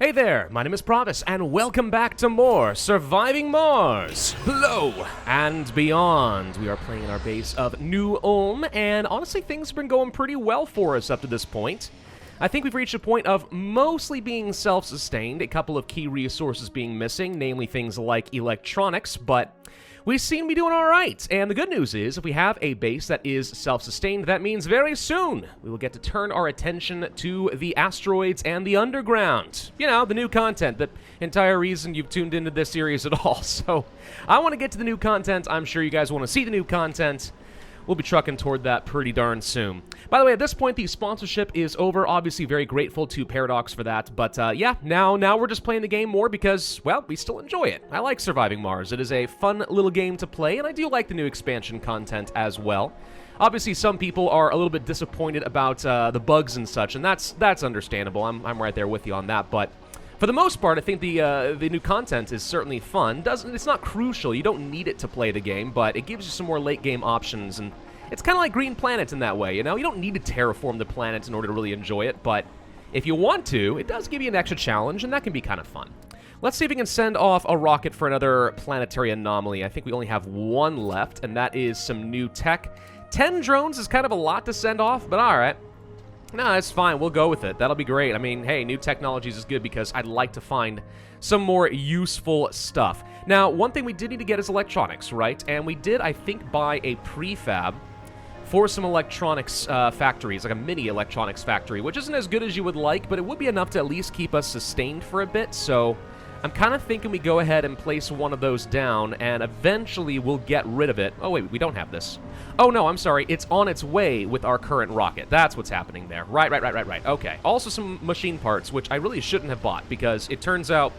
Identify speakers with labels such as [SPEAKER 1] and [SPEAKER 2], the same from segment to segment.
[SPEAKER 1] Hey there, my name is Pravus, and welcome back to more Surviving Mars, Below and Beyond. We are playing in our base of New Ulm, and honestly, things have been going pretty well for us up to this point. I think we've reached a point of mostly being self-sustained, a couple of key resources being missing, namely things like electronics, but we seem to be doing alright. And the good news is, if we have a base that is self-sustained, that means very soon we will get to turn our attention to the asteroids and the underground. You know, the new content, the entire reason you've tuned into this series at all. So, I want to get to the new content. I'm sure you guys want to see the new content. We'll be trucking toward that pretty darn soon. By the way, at this point, the sponsorship is over. Obviously, very grateful to Paradox for that. But yeah, now we're just playing the game more because, well, we still enjoy it. I like Surviving Mars. It is a fun little game to play, and I do like the new expansion content as well. Obviously, some people are a little bit disappointed about the bugs and such, and that's understandable. I'm right there with you on that, but for the most part, I think the new content is certainly fun. It's not crucial. You don't need it to play the game, but it gives you some more late-game options, and it's kind of like Green Planet in that way, you know? You don't need to terraform the planet in order to really enjoy it, but if you want to, it does give you an extra challenge, and that can be kind of fun. Let's see if we can send off a rocket for another planetary anomaly. I think we only have one left, and that is some new tech. 10 drones is kind of a lot to send off, but all right. No, that's fine. We'll go with it. That'll be great. I mean, hey, new technologies is good because I'd like to find some more useful stuff. Now, one thing we did need to get is electronics, right? And we did, I think, buy a prefab for some electronics factories, like a mini electronics factory, which isn't as good as you would like, but it would be enough to at least keep us sustained for a bit, so I'm kind of thinking we go ahead and place one of those down, and eventually we'll get rid of it. Oh, wait, we don't have this. Oh, no, I'm sorry. It's on its way with our current rocket. That's what's happening there. Right. Okay. Also some machine parts, which I really shouldn't have bought, because it turns out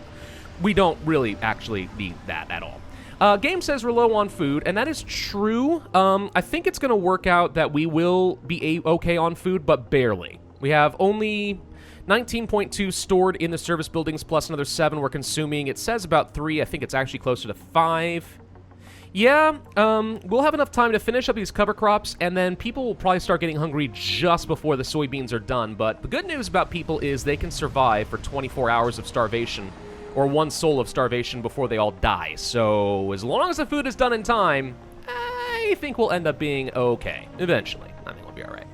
[SPEAKER 1] we don't really actually need that at all. Game says we're low on food, and that is true. I think it's going to work out that we will be okay on food, but barely. We have only 19.2 stored in the service buildings, plus another 7 we're consuming. It says about 3. I think it's actually closer to 5. Yeah, we'll have enough time to finish up these cover crops, and then people will probably start getting hungry just before the soybeans are done. But the good news about people is they can survive for 24 hours of starvation, or 1 soul of starvation before they all die. So as long as the food is done in time, I think we'll end up being okay. Eventually. I think we'll be all right.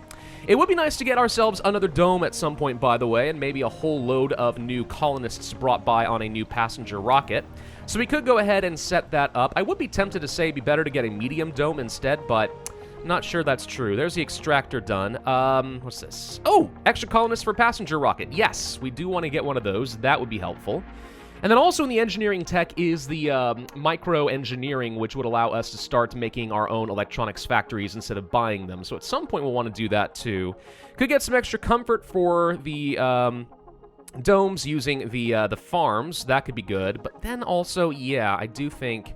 [SPEAKER 1] It would be nice to get ourselves another dome at some point, by the way, and maybe a whole load of new colonists brought by on a new passenger rocket. So we could go ahead and set that up. I would be tempted to say it'd be better to get a medium dome instead, but I'm not sure that's true. There's the extractor done. What's this? Oh, extra colonists for passenger rocket. Yes, we do want to get one of those. That would be helpful. And then also in the engineering tech is the micro-engineering, which would allow us to start making our own electronics factories instead of buying them. So at some point we'll want to do that too. Could get some extra comfort for the domes using the farms. That could be good. But then also, yeah, I do think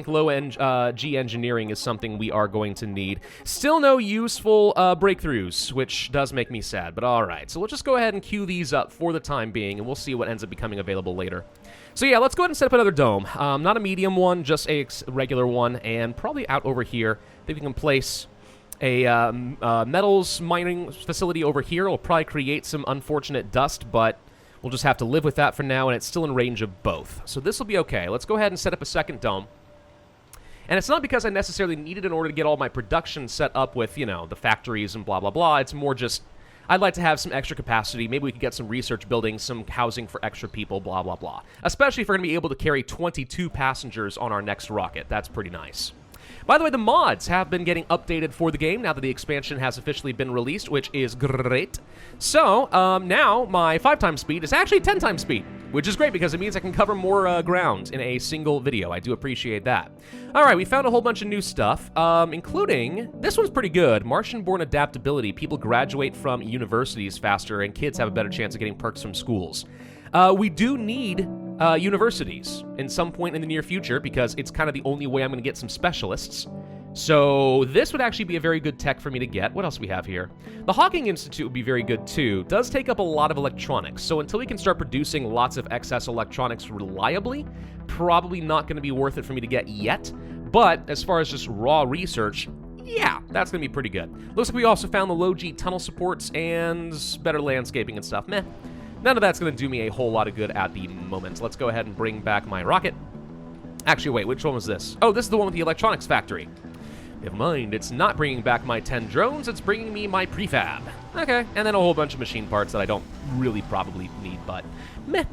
[SPEAKER 1] low-end G engineering is something we are going to need. Still no useful breakthroughs, which does make me sad, but all right. So we'll just go ahead and queue these up for the time being, and we'll see what ends up becoming available later. So yeah, let's go ahead and set up another dome. Not a medium one, just a regular one, and probably out over here. I think we can place a metals mining facility over here. It'll probably create some unfortunate dust, but we'll just have to live with that for now, and it's still in range of both. So this will be okay. Let's go ahead and set up a second dome. And it's not because I necessarily need it in order to get all my production set up with, you know, the factories and blah, blah, blah. It's more just, I'd like to have some extra capacity. Maybe we could get some research buildings, some housing for extra people, blah, blah, blah. Especially if we're going to be able to carry 22 passengers on our next rocket. That's pretty nice. By the way, the mods have been getting updated for the game now that the expansion has officially been released, which is great. So, now my 5 times speed is actually 10 times speed, which is great because it means I can cover more ground in a single video. I do appreciate that. All right, we found a whole bunch of new stuff, including, this one's pretty good, Martian-born adaptability. People graduate from universities faster, and kids have a better chance of getting perks from schools. We do need universities in some point in the near future because it's kind of the only way I'm going to get some specialists. So this would actually be a very good tech for me to get. What else do we have here? The Hawking Institute would be very good too. Does take up a lot of electronics, so until we can start producing lots of excess electronics reliably, probably not going to be worth it for me to get yet. But as far as just raw research, yeah, that's going to be pretty good. Looks like we also found the low G tunnel supports and better landscaping and stuff. Meh. None of that's going to do me a whole lot of good at the moment. Let's go ahead and bring back my rocket. Actually, wait, which one was this? Oh, this is the one with the electronics factory. Never mind, it's not bringing back my 10 drones, it's bringing me my prefab. Okay, and then a whole bunch of machine parts that I don't really probably need, but meh,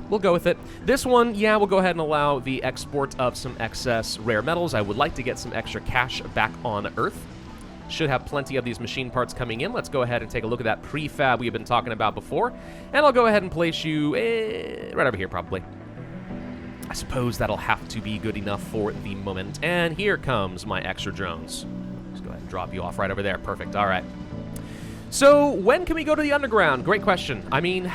[SPEAKER 1] we'll go with it. This one, yeah, we'll go ahead and allow the export of some excess rare metals. I would like to get some extra cash back on Earth. Should have plenty of these machine parts coming in. Let's go ahead and take a look at that prefab we've been talking about before, and I'll go ahead and place you right over here, probably. I suppose that'll have to be good enough for the moment. And here comes my extra drones. Let's go ahead and drop you off right over there. Perfect. All right. So when can we go to the underground? Great question. I mean,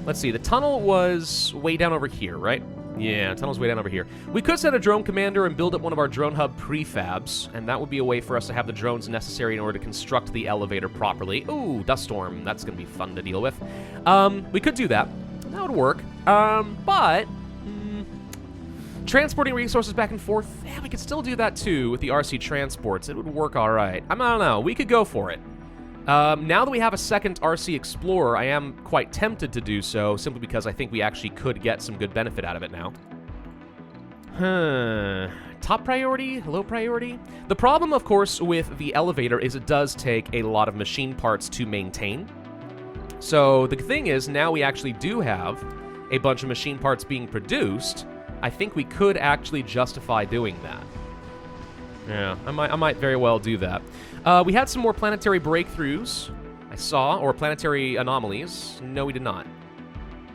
[SPEAKER 1] let's see. The tunnel was way down over here, right? Yeah, the tunnel's way down over here. We could send a drone commander and build up one of our drone hub prefabs, and that would be a way for us to have the drones necessary in order to construct the elevator properly. Ooh, dust storm. That's going to be fun to deal with. We could do that. That would work. But transporting resources back and forth, yeah, we could still do that too with the RC transports. It would work all right. I don't know. We could go for it. Now that we have a second RC Explorer, I am quite tempted to do so, simply because I think we actually could get some good benefit out of it now. Top priority? Low priority? The problem, of course, with the elevator is it does take a lot of machine parts to maintain. So the thing is, now we actually do have a bunch of machine parts being produced. I think we could actually justify doing that. Yeah, I might very well do that. We had some more planetary breakthroughs, I saw, or planetary anomalies. No, we did not.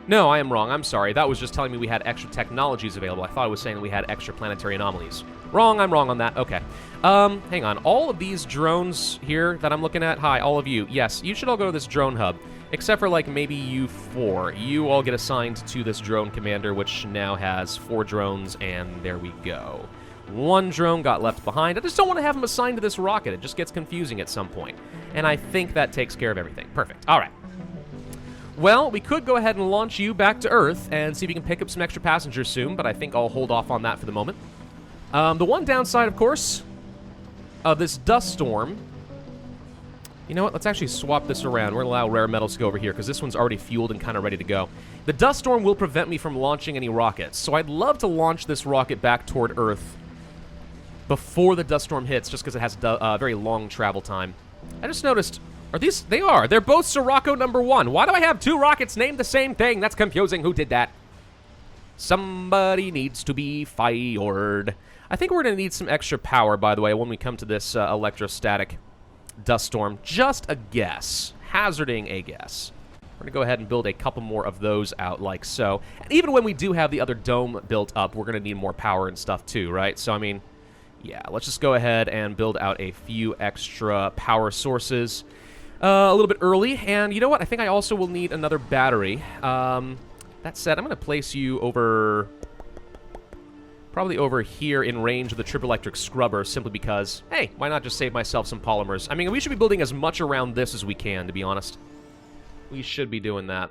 [SPEAKER 1] No, I am wrong. I'm sorry. That was just telling me we had extra technologies available. I thought it was saying we had extra planetary anomalies. Wrong, I'm wrong on that. Okay. Hang on. All of these drones here that I'm looking at, hi, all of you. Yes, you should all go to this drone hub. Except for, like, maybe you 4. You all get assigned to this drone commander, which now has 4 drones, and there we go. 1 drone got left behind. I just don't want to have him assigned to this rocket. It just gets confusing at some point. And I think that takes care of everything. Perfect. All right. Well, we could go ahead and launch you back to Earth and see if we can pick up some extra passengers soon, but I think I'll hold off on that for the moment. The one downside, of course, of this dust storm... You know what? Let's actually swap this around. We're going to allow rare metals to go over here, because this one's already fueled and kind of ready to go. The dust storm will prevent me from launching any rockets, so I'd love to launch this rocket back toward Earth before the dust storm hits, just because it has a very long travel time. I just noticed... Are these... They are. They're both Sirocco #1. Why do I have 2 rockets named the same thing? That's confusing. Who did that? Somebody needs to be fired. I think we're going to need some extra power, by the way, when we come to this electrostatic dust storm. Just a guess. Hazarding a guess. We're going to go ahead and build a couple more of those out like so. And even when we do have the other dome built up, we're going to need more power and stuff too, right? So, I mean, yeah, let's just go ahead and build out a few extra power sources a little bit early. And you know what? I think I also will need another battery. That said, I'm going to place you over... probably over here in range of the triple electric scrubber, simply because, hey, why not just save myself some polymers? I mean, we should be building as much around this as we can, to be honest. We should be doing that.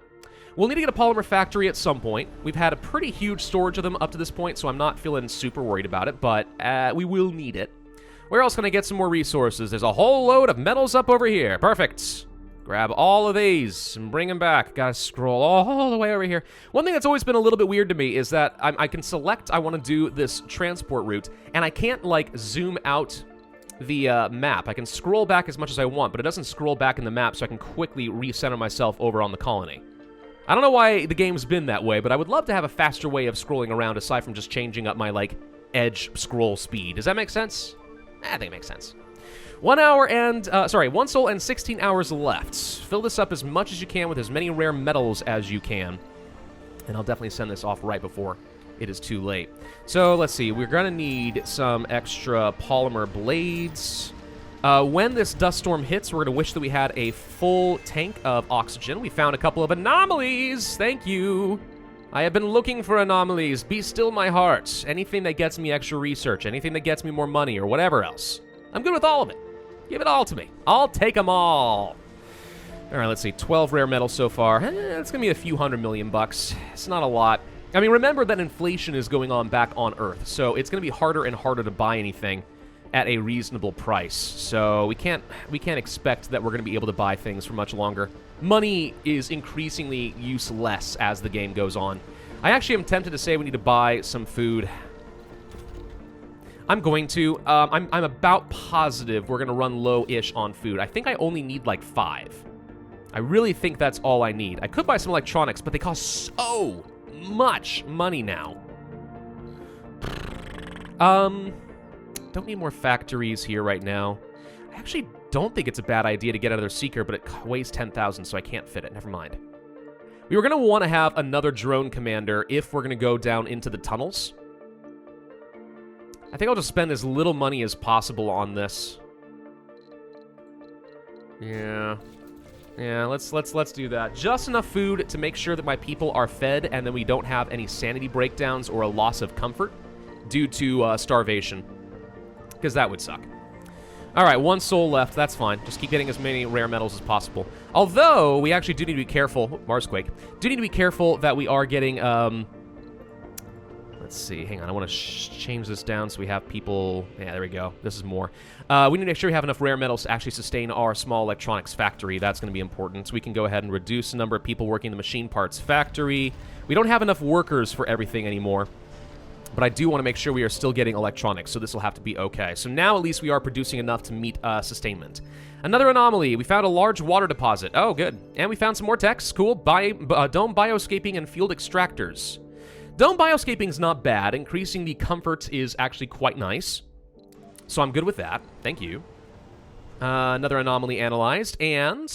[SPEAKER 1] We'll need to get a polymer factory at some point. We've had a pretty huge storage of them up to this point, so I'm not feeling super worried about it, but we will need it. Where else can I get some more resources? There's a whole load of metals up over here. Perfect. Grab all of these and bring them back. Gotta scroll all the way over here. One thing that's always been a little bit weird to me is that I can select I want to do this transport route, and I can't, like, zoom out the map. I can scroll back as much as I want, but it doesn't scroll back in the map, so I can quickly recenter myself over on the colony. I don't know why the game's been that way, but I would love to have a faster way of scrolling around aside from just changing up my, like, edge scroll speed. Does that make sense? I think it makes sense. 1 hour and, 1 soul and 16 hours left. Fill this up as much as you can with as many rare metals as you can. And I'll definitely send this off right before it is too late. So, let's see. We're going to need some extra polymer blades. When this dust storm hits, we're going to wish that we had a full tank of oxygen. We found a couple of anomalies. Thank you. I have been looking for anomalies. Be still my heart. Anything that gets me extra research, anything that gets me more money, or whatever else. I'm good with all of it. Give it all to me. I'll take them all. All right, let's see. 12 rare metals so far. It's going to be a few $100 million. It's not a lot. I mean, remember that inflation is going on back on Earth, so it's going to be harder and harder to buy anything at a reasonable price. So we can't expect that we're going to be able to buy things for much longer. money is increasingly useless as the game goes on. I actually am tempted to say we need to buy some food. I'm going to. I'm about positive we're going to run low-ish on food. I think I only need like 5. I really think that's all I need. I could buy some electronics, but they cost so much money now. Don't need more factories here right now. I actually don't think it's a bad idea to get another Seeker, but it weighs 10,000, so I can't fit it. Never mind. We were going to want to have another drone commander if we're going to go down into the tunnels. I think I'll just spend as little money as possible on this. Yeah, let's do that. Just enough food to make sure that my people are fed, and then we don't have any sanity breakdowns or a loss of comfort due to starvation, because that would suck. All right, 1 soul left. That's fine. Just keep getting as many rare metals as possible. Although we actually do need to be careful. Marsquake. Do need to be careful that we are getting. Let's see. Hang on. I want to change this down so we have people. Yeah, there we go. This is more. We need to make sure we have enough rare metals to actually sustain our small electronics factory. That's going to be important. So we can go ahead and reduce the number of people working in the machine parts factory. We don't have enough workers for everything anymore. But I do want to make sure we are still getting electronics, so this will have to be okay. So now at least we are producing enough to meet sustainment. Another anomaly. We found a large water deposit. Oh, good. And we found some more techs. Cool. Dome bioscaping and field extractors. Dome bioscaping is not bad. Increasing the comfort is actually quite nice. So I'm good with that. Thank you. Another anomaly analyzed. And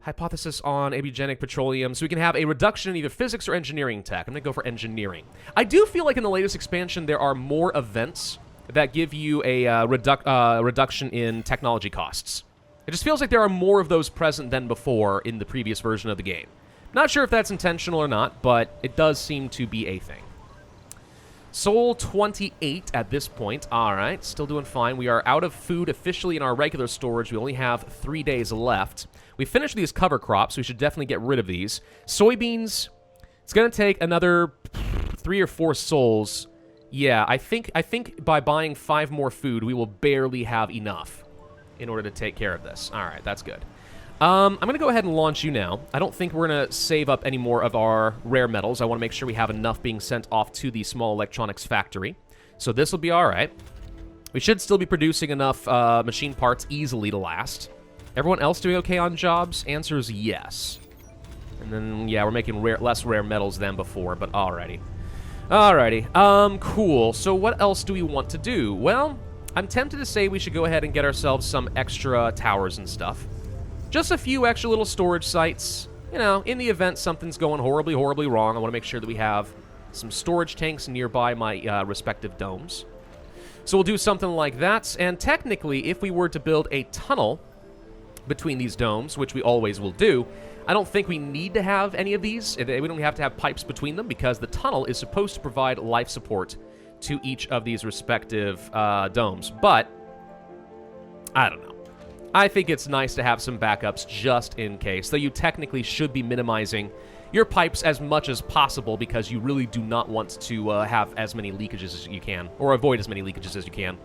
[SPEAKER 1] hypothesis on abugenic petroleum. So we can have a reduction in either physics or engineering tech. I'm going to go for engineering. I do feel like in the latest expansion there are more events that give you a reduction in technology costs. It just feels like there are more of those present than before in the previous version of the game. Not sure if that's intentional or not, but it does seem to be a thing. Soul 28 at this point. All right, still doing fine. We are out of food officially in our regular storage. We only have 3 days left. We finished these cover crops, so we should definitely get rid of these. Soybeans, it's going to take another 3 or 4 souls. Yeah, I think by buying 5 more food, we will barely have enough in order to take care of this. All right, that's good. I'm going to go ahead and launch you now. I don't think we're going to save up any more of our rare metals. I want to make sure we have enough being sent off to the small electronics factory. So this will be all right. We should still be producing enough machine parts easily to last. Everyone else doing okay on jobs? Answer is yes. And then, yeah, we're making less rare metals than before, but alrighty. Alrighty. Cool. So what else do we want to do? Well, I'm tempted to say we should go ahead and get ourselves some extra towers and stuff. Just a few extra little storage sites. You know, in the event something's going horribly, horribly wrong, I want to make sure that we have some storage tanks nearby my respective domes. So we'll do something like that. And technically, if we were to build a tunnel between these domes, which we always will do, I don't think we need to have any of these. We don't have to have pipes between them because the tunnel is supposed to provide life support to each of these respective domes. But I don't know. I think it's nice to have some backups just in case, though you technically should be minimizing your pipes as much as possible because you really do not want to have as many leakages as you can, or avoid as many leakages as you can.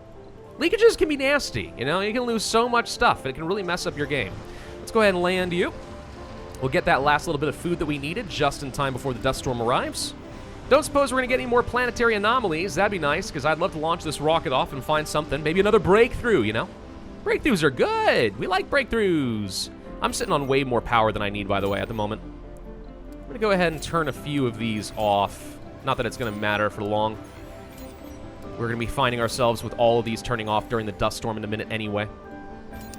[SPEAKER 1] Leakages can be nasty, you know? You can lose so much stuff. It can really mess up your game. Let's go ahead and land you. We'll get that last little bit of food that we needed just in time before the dust storm arrives. Don't suppose we're going to get any more planetary anomalies. That'd be nice, because I'd love to launch this rocket off and find something. Maybe another breakthrough, you know? Breakthroughs are good. We like breakthroughs. I'm sitting on way more power than I need, by the way, at the moment. I'm going to go ahead and turn a few of these off. Not that it's going to matter for long. We're going to be finding ourselves with all of these turning off during the dust storm in a minute anyway.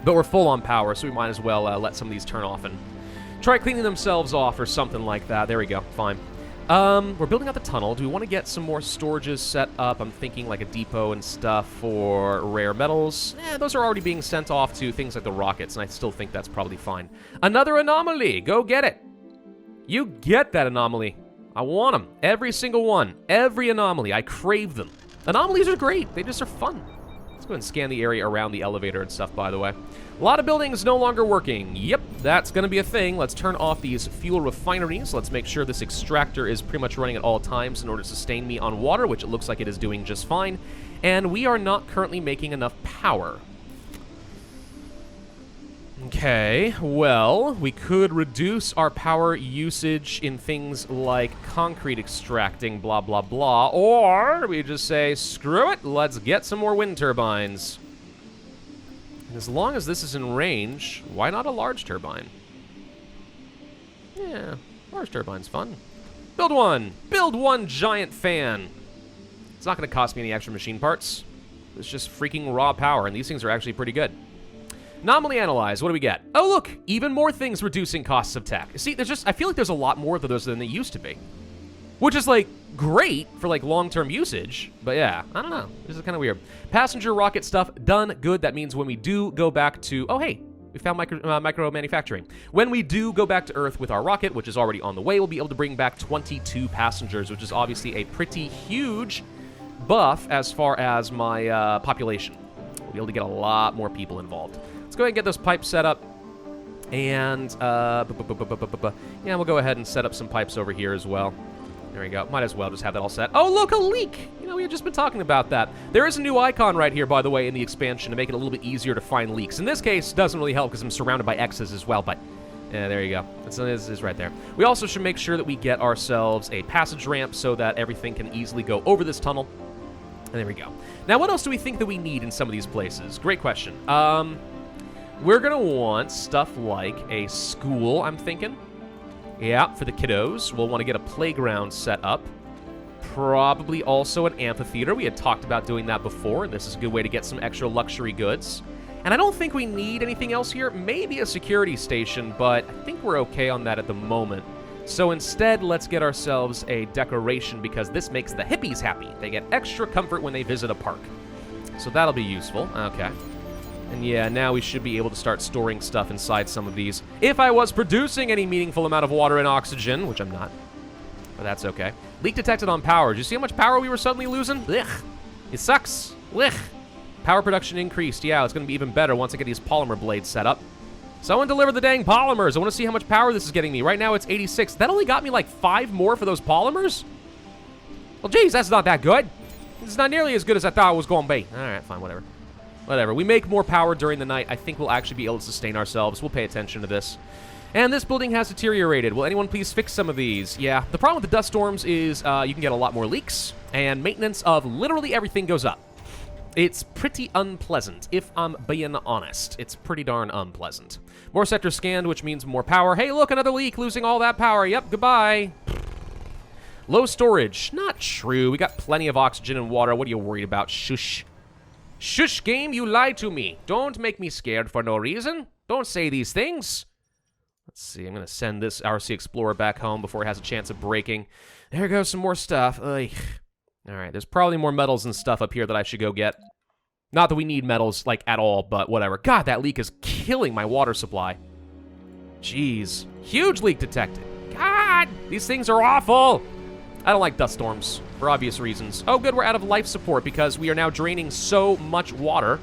[SPEAKER 1] But we're full on power, so we might as well let some of these turn off and try cleaning themselves off or something like that. There we go. Fine. We're building out the tunnel. Do we want to get some more storages set up? I'm thinking like a depot and stuff for rare metals. Those are already being sent off to things like the rockets, and I still think that's probably fine. Another anomaly! Go get it! You get that anomaly. I want them. Every single one. Every anomaly. I crave them. Anomalies are great. They just are fun. Let's go ahead and scan the area around the elevator and stuff, by the way. A lot of buildings no longer working. Yep, that's going to be a thing. Let's turn off these fuel refineries. Let's make sure this extractor is pretty much running at all times in order to sustain me on water, which it looks like it is doing just fine. And we are not currently making enough power. Okay, well, we could reduce our power usage in things like concrete extracting, blah, blah, blah, or we just say, screw it, let's get some more wind turbines. And as long as this is in range, why not a large turbine? Yeah, large turbine's fun. Build one! Build one giant fan! It's not going to cost me any extra machine parts. It's just freaking raw power, and these things are actually pretty good. Anomaly analyze, what do we get? Oh, look, even more things reducing costs of tech. See, I feel like there's a lot more of those than there used to be. Which is, like, great for, like, long-term usage. But yeah, I don't know. This is kind of weird. Passenger rocket stuff, done. Good. That means when we do go back to... Oh, hey, we found micro manufacturing. When we do go back to Earth with our rocket, which is already on the way, we'll be able to bring back 22 passengers, which is obviously a pretty huge buff as far as my population. We'll be able to get a lot more people involved. Let's go ahead and get those pipes set up. And, yeah, we'll go ahead and set up some pipes over here as well. There we go. Might as well just have that all set. Oh, look, a leak! You know, we had just been talking about that. There is a new icon right here, by the way, in the expansion to make it a little bit easier to find leaks. In this case, it doesn't really help because I'm surrounded by X's as well, but yeah, there you go. It's right there. We also should make sure that we get ourselves a passage ramp so that everything can easily go over this tunnel. And there we go. Now, what else do we think that we need in some of these places? Great question. We're going to want stuff like a school, I'm thinking. Yeah, for the kiddos. We'll want to get a playground set up. Probably also an amphitheater. We had talked about doing that before, and this is a good way to get some extra luxury goods. And I don't think we need anything else here. Maybe a security station, but I think we're okay on that at the moment. So instead, let's get ourselves a decoration because this makes the hippies happy. They get extra comfort when they visit a park. So that'll be useful. Okay. And yeah, now we should be able to start storing stuff inside some of these. If I was producing any meaningful amount of water and oxygen, which I'm not. But that's okay. Leak detected on power. Did you see how much power we were suddenly losing? Ugh. It sucks. Ugh. Power production increased. Yeah, it's going to be even better once I get these polymer blades set up. Someone deliver the dang polymers. I want to see how much power this is getting me. Right now it's 86. That only got me like 5 more for those polymers? Well, geez, that's not that good. It's not nearly as good as I thought it was going to be. All right, fine, whatever. Whatever. We make more power during the night. I think we'll actually be able to sustain ourselves. We'll pay attention to this. And this building has deteriorated. Will anyone please fix some of these? Yeah. The problem with the dust storms is you can get a lot more leaks, and maintenance of literally everything goes up. It's pretty unpleasant, if I'm being honest. It's pretty darn unpleasant. More sectors scanned, which means more power. Hey, look, another leak, losing all that power. Yep, goodbye. Low storage. Not true. We got plenty of oxygen and water. What are you worried about? Shush. Shush, game, you lied to me. Don't make me scared for no reason. Don't say these things. Let's see, I'm going to send this RC Explorer back home before it has a chance of breaking. There goes some more stuff. Ugh. All right, there's probably more metals and stuff up here that I should go get. Not that we need metals, like, at all, but whatever. God, that leak is killing my water supply. Jeez. Huge leak detected. God, these things are awful. I don't like dust storms, for obvious reasons. Oh, good, we're out of life support because we are now draining so much water.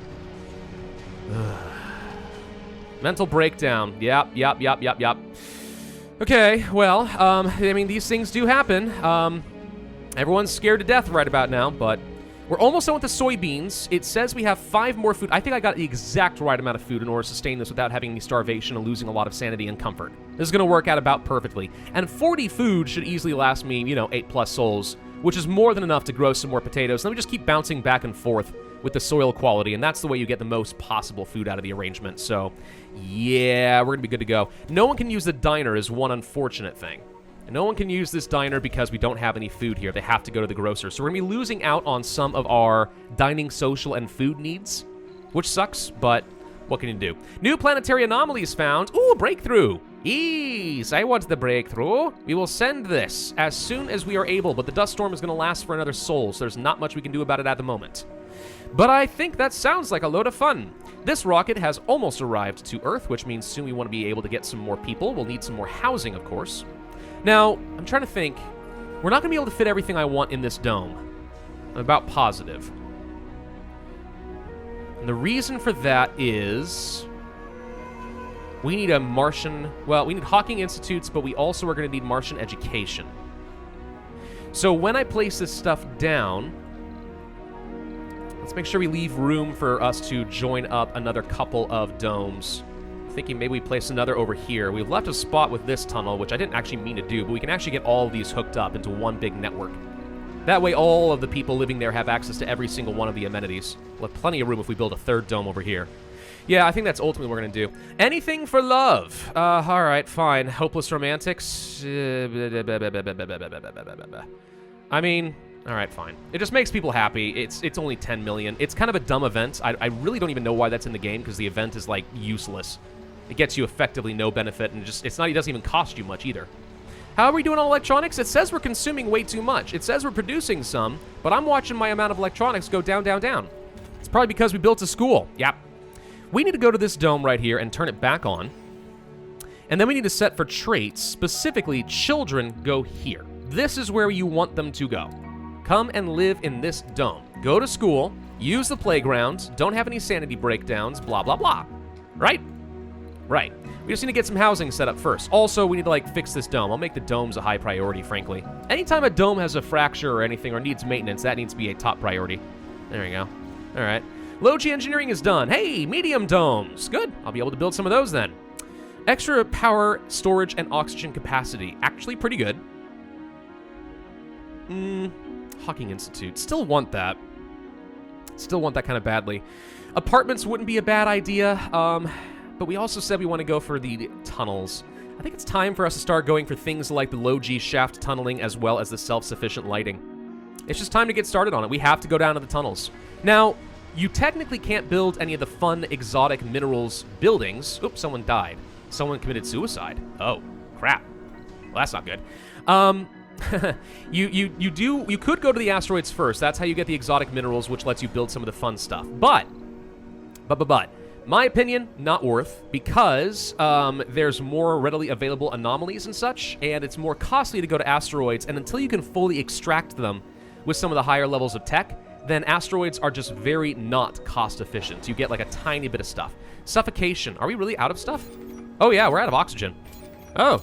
[SPEAKER 1] Mental breakdown. Yep. Okay, well, I mean, these things do happen. Everyone's scared to death right about now, but we're almost done with the soybeans. It says we have 5 more food. I think I got the exact right amount of food in order to sustain this without having any starvation and losing a lot of sanity and comfort. This is going to work out about perfectly. And 40 food should easily last me, 8+ souls, which is more than enough to grow some more potatoes. And then we just keep bouncing back and forth with the soil quality, and that's the way you get the most possible food out of the arrangement. So, yeah, we're going to be good to go. No one can use the diner is one unfortunate thing. And no one can use this diner because we don't have any food here. They have to go to the grocer. So we're going to be losing out on some of our dining, social, and food needs, which sucks, but what can you do? New planetary anomalies found. Ooh, breakthrough. Ease, I want the breakthrough. We will send this as soon as we are able, but the dust storm is going to last for another sol, so there's not much we can do about it at the moment. But I think that sounds like a load of fun. This rocket has almost arrived to Earth, which means soon we want to be able to get some more people. We'll need some more housing, of course. Now, I'm trying to think. We're not going to be able to fit everything I want in this dome. I'm about positive. And the reason for that is we need a Martian... Well, we need Hawking Institutes, but we also are going to need Martian education. So when I place this stuff down, let's make sure we leave room for us to join up another couple of domes thinking maybe we place another over here. We've left a spot with this tunnel, which I didn't actually mean to do, but we can actually get all of these hooked up into one big network. That way all of the people living there have access to every single one of the amenities. We'll have plenty of room if we build a third dome over here. Yeah, I think that's ultimately what we're going to do. Anything for love. All right, fine. Hopeless romantics. I mean, all right, fine. It just makes people happy. It's only 10 million. It's kind of a dumb event. I really don't even know why that's in the game, because the event is, like, useless. It gets you effectively no benefit, and it doesn't even cost you much either. How are we doing on electronics? It says we're consuming way too much. It says we're producing some, but I'm watching my amount of electronics go down, down, down. It's probably because we built a school. Yep. We need to go to this dome right here and turn it back on. And then we need to set for traits, specifically children go here. This is where you want them to go. Come and live in this dome. Go to school, use the playground, don't have any sanity breakdowns, blah, blah, blah. Right? Right. We just need to get some housing set up first. Also, we need to, like, fix this dome. I'll make the domes a high priority, frankly. Anytime a dome has a fracture or anything or needs maintenance, that needs to be a top priority. There we go. All right. Low-G engineering is done. Hey, medium domes. Good. I'll be able to build some of those then. Extra power, storage, and oxygen capacity. Actually pretty good. Hawking Institute. Still want that. Still want that kind of badly. Apartments wouldn't be a bad idea. But we also said we want to go for the tunnels. I think it's time for us to start going for things like the low-G shaft tunneling as well as the self-sufficient lighting. It's just time to get started on it. We have to go down to the tunnels. Now, you technically can't build any of the fun, exotic minerals buildings. Oops, someone died. Someone committed suicide. Oh, crap. Well, that's not good. You could go to the asteroids first. That's how you get the exotic minerals, which lets you build some of the fun stuff. But, my opinion, not worth, because there's more readily available anomalies and such, and it's more costly to go to asteroids, and until you can fully extract them with some of the higher levels of tech, then asteroids are just very not cost efficient. You get like a tiny bit of stuff. Suffocation. Are we really out of stuff? Oh yeah, we're out of oxygen. Oh,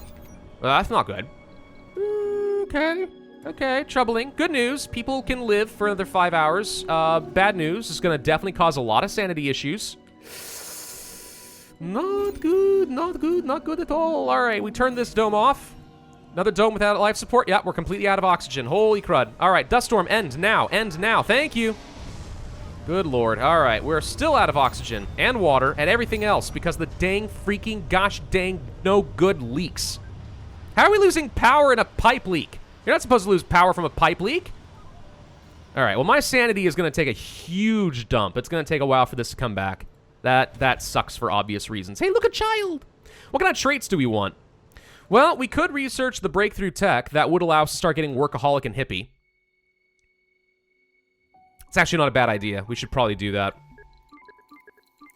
[SPEAKER 1] well, that's not good. Okay, troubling. Good news, people can live for another 5 hours. Bad news, is gonna definitely cause a lot of sanity issues. Not good, not good, not good at all. All right, we turned this dome off. Another dome without life support. Yeah, we're completely out of oxygen. Holy crud. All right, dust storm, end now, end now. Thank you. Good lord. All right, we're still out of oxygen and water and everything else because the dang freaking gosh dang no good leaks. How are we losing power in a pipe leak? You're not supposed to lose power from a pipe leak. All right, well, my sanity is going to take a huge dump. It's going to take a while for this to come back. That sucks for obvious reasons. Hey, look, a child. What kind of traits do we want? Well, we could research the breakthrough tech that would allow us to start getting workaholic and hippie. It's actually not a bad idea. We should probably do that.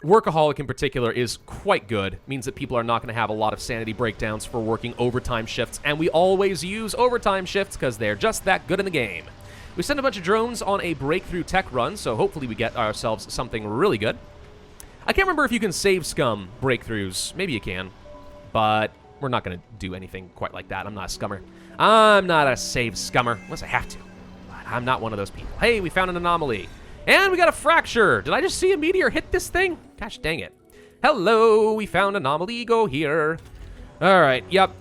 [SPEAKER 1] Workaholic in particular is quite good. Means that people are not going to have a lot of sanity breakdowns for working overtime shifts, and we always use overtime shifts because they're just that good in the game. We sent a bunch of drones on a breakthrough tech run, so hopefully we get ourselves something really good. I can't remember if you can save scum breakthroughs. Maybe you can, but we're not going to do anything quite like that. I'm not a scummer. I'm not a save scummer, unless I have to. But I'm not one of those people. Hey, we found an anomaly. And we got a fracture. Did I just see a meteor hit this thing? Gosh dang it. Hello, we found anomaly. Go here. All right. Yep.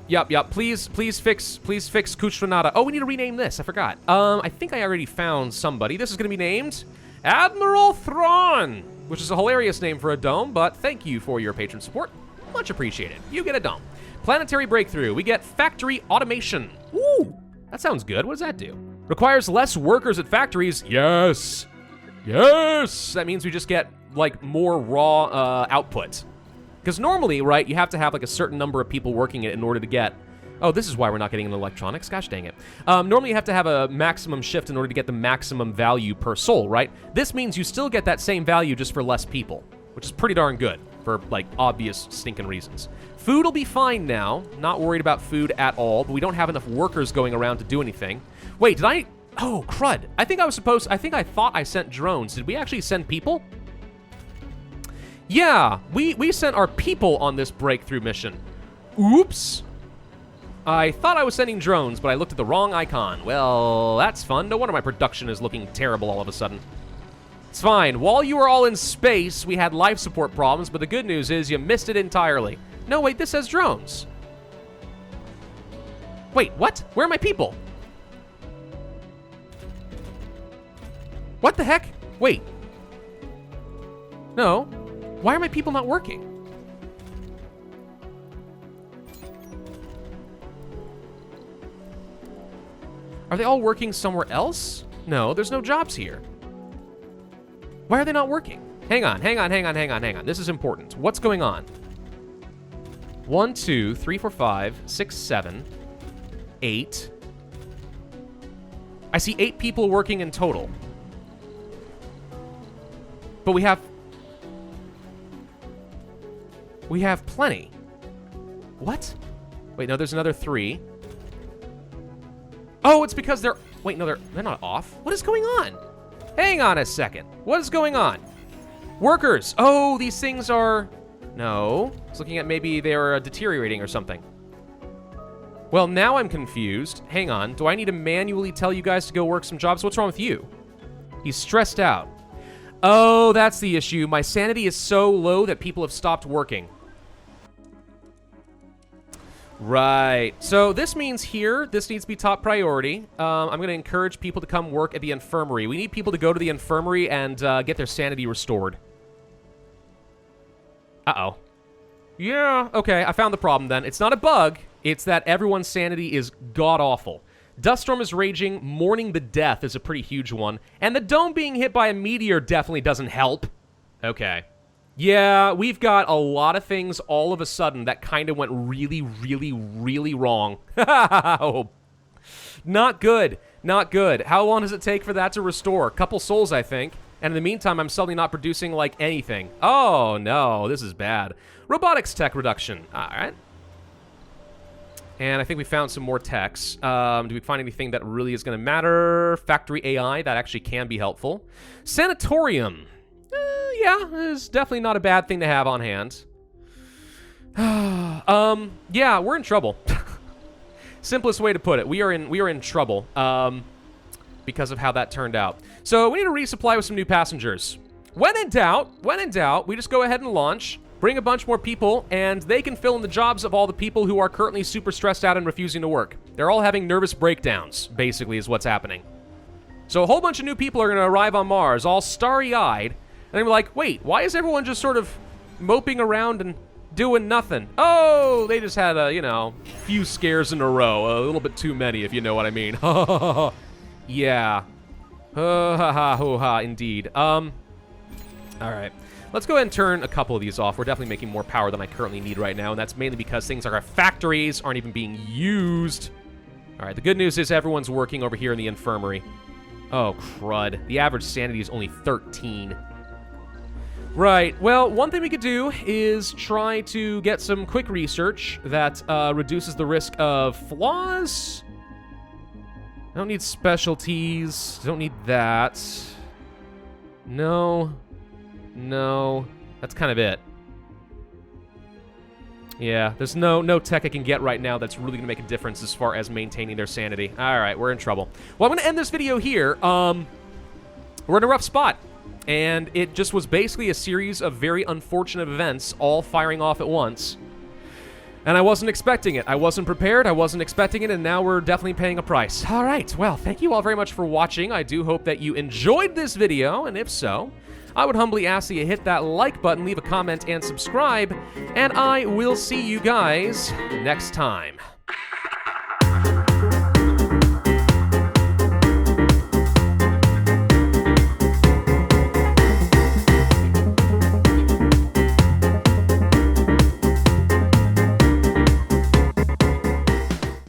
[SPEAKER 1] Please fix Kutranada. Oh, we need to rename this. I forgot. I think I already found somebody. This is going to be named Admiral Thrawn, which is a hilarious name for a dome, but thank you for your patron support. Much appreciated. You get a dome. Planetary breakthrough. We get factory automation. Ooh, that sounds good. What does that do? Requires less workers at factories. Yes. Yes. That means we just get like more raw output. Because normally, right, you have to have like a certain number of people working it in order to get... Oh, this is why we're not getting into electronics. Gosh dang it. Normally you have to have a maximum shift in order to get the maximum value per soul, right? This means you still get that same value just for less people, which is pretty darn good for like obvious stinking reasons. Food will be fine now. Not worried about food at all, but we don't have enough workers going around to do anything. Wait, did I... Oh, crud. I thought I sent drones. Did we actually send people? Yeah, we sent our people on this breakthrough mission. Oops. I thought I was sending drones, but I looked at the wrong icon. Well, that's fun. No wonder my production is looking terrible all of a sudden. It's fine. While you were all in space, we had life support problems, but the good news is you missed it entirely. No, wait, this says drones. Wait, what? Where are my people? What the heck? Wait. No. Why are my people not working? Are they all working somewhere else? No, there's no jobs here. Why are they not working? Hang on. This is important. What's going on? 1, 2, 3, 4, 5, 6, 7, 8. I see 8 people working in total. But we have plenty. What? Wait, no, there's another 3. Oh, it's because they're... Wait, no, they're not off. What is going on? Hang on a second. What is going on? Workers. Oh, these things are... No. I was looking at maybe they're deteriorating or something. Well, now I'm confused. Hang on. Do I need to manually tell you guys to go work some jobs? What's wrong with you? He's stressed out. Oh, that's the issue. My sanity is so low that people have stopped working. Right. So this means here, this needs to be top priority. I'm going to encourage people to come work at the infirmary. We need people to go to the infirmary and get their sanity restored. Uh-oh. Yeah, okay. I found the problem then. It's not a bug. It's that everyone's sanity is god-awful. Dust storm is raging. Mourning the death is a pretty huge one. And the dome being hit by a meteor definitely doesn't help. Okay. Yeah, we've got a lot of things all of a sudden that kind of went really, really, really wrong. Oh, not good. Not good. How long does it take for that to restore? A couple souls, I think. And in the meantime, I'm suddenly not producing, like, anything. Oh, no. This is bad. Robotics tech reduction. All right. And I think we found some more techs. Do we find anything that really is going to matter? Factory AI, that actually can be helpful. Sanatorium. Yeah, it's definitely not a bad thing to have on hand. Yeah, we're in trouble. Simplest way to put it. We are in trouble because of how that turned out. So we need to resupply with some new passengers. When in doubt, we just go ahead and launch, bring a bunch more people, and they can fill in the jobs of all the people who are currently super stressed out and refusing to work. They're all having nervous breakdowns, basically, is what's happening. So a whole bunch of new people are going to arrive on Mars, all starry-eyed, and they're like, wait, why is everyone just sort of moping around and doing nothing? Oh, they just had a, you know, few scares in a row. A little bit too many, if you know what I mean. Yeah. Indeed. All right. Let's go ahead and turn a couple of these off. We're definitely making more power than I currently need right now, and that's mainly because things like our factories aren't even being used. All right, the good news is everyone's working over here in the infirmary. Oh, crud. The average sanity is only 13. Right, well, one thing we could do is try to get some quick research that reduces the risk of flaws. I don't need specialties. Don't need that. No. That's kind of it. Yeah, there's no tech I can get right now that's really going to make a difference as far as maintaining their sanity. All right, we're in trouble. Well, I'm going to end this video here. We're in a rough spot. And it just was basically a series of very unfortunate events all firing off at once. And I wasn't expecting it. I wasn't prepared, I wasn't expecting it, and now we're definitely paying a price. All right, well, thank you all very much for watching. I do hope that you enjoyed this video, and if so, I would humbly ask that you hit that like button, leave a comment, and subscribe, and I will see you guys next time.